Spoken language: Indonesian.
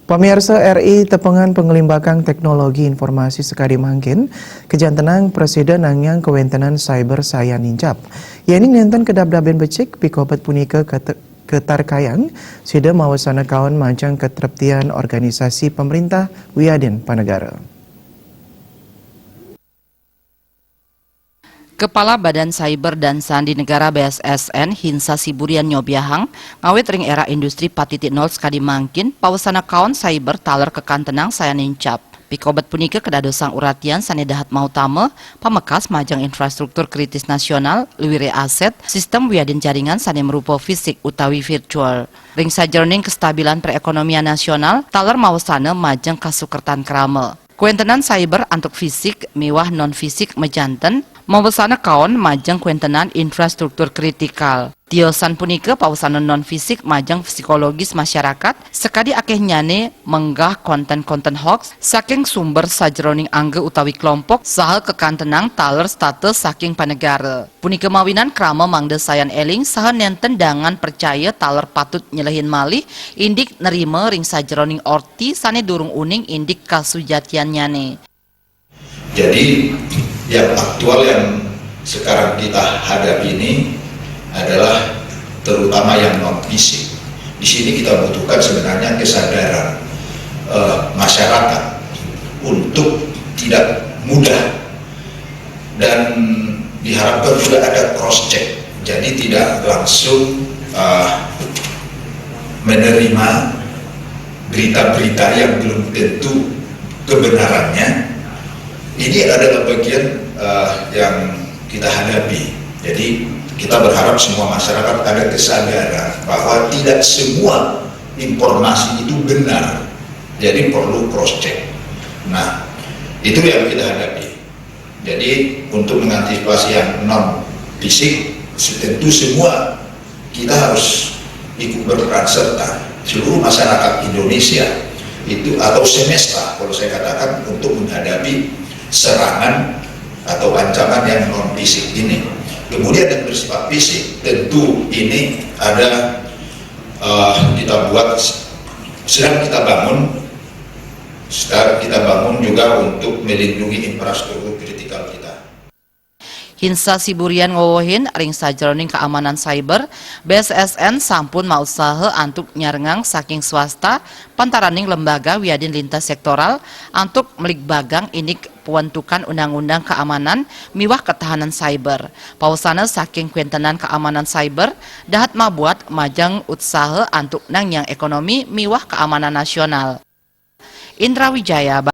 Pemirsa RI tepengan pengelimbakan teknologi informasi sekali mangkin, kejantenang Presiden Nangyang Kewentenan Cyber saya nincap. Yani nenten kedap-daben becik, pikobat punika ketarkayang, sida mawasana kawan majang keterptian organisasi pemerintah wiadin panegara. Kepala Badan Cyber dan Sandi Negara BSSN Hinsa Siburian Nyobiahang ngawet ring era industri 4.0 sekali mangkin pawasana kawan cyber taler kekantenang saya nincap. Pikobat punika kedadosang uratian sanedahat mautama pamekas majang infrastruktur kritis nasional luwire aset sistem wiadin jaringan sane merupa fisik utawi virtual. Ring sajroning kestabilan perekonomian nasional taler mawasana majang kasukertan krama. Kuentenan cyber antuk fisik mewah non fisik mejanten mawasana kawan majang kuentenan infrastruktur kritikal. Tiosan punika pawasana non fisik majang psikologis masyarakat sekadi akeh nyane menggah konten-konten hoax saking sumber sajroning angge utawi kelompok saha kekantenang taler status saking panegara. Punika mawinan krama mangde sayan eling saha nenten dangan percaya taler patut nyelehin malih indik nerima ring sajroning orti sane durung uning indik kasujatian nyane. Jadi yang aktual yang sekarang kita hadapi ini adalah terutama yang non fisik. Di sini kita butuhkan sebenarnya kesadaran masyarakat untuk tidak mudah dan diharapkan juga ada cross check. Jadi tidak langsung menerima berita-berita yang belum tentu kebenarannya. Ini adalah bagian yang kita hadapi. Jadi kita berharap semua masyarakat ada kesadaran bahwa tidak semua informasi itu benar. Jadi perlu cross check. Nah, itu yang kita hadapi. Jadi untuk mengantisipasi yang non fisik, tentu semua kita harus ikut berperan serta. Seluruh masyarakat Indonesia itu atau semesta kalau saya katakan untuk menghadapi serangan atau ancaman yang non fisik ini. Kemudian yang bersifat fisik tentu ini ada kita buat sedang kita bangun juga untuk melindungi infrastruktur kritikal kita. Hinsa Siburian ngowohin ring sajroning keamanan cyber BSSN sampun mausaha antuk nyarengang saking swasta pantaraning lembaga wiadin lintas sektoral antuk melik bagang inik puentukan undang-undang keamanan miwah ketahanan cyber. Pausana saking kuentenan keamanan cyber dahat mabuat majang usaha antuk nang yang ekonomi miwah keamanan nasional. Indra Wijaya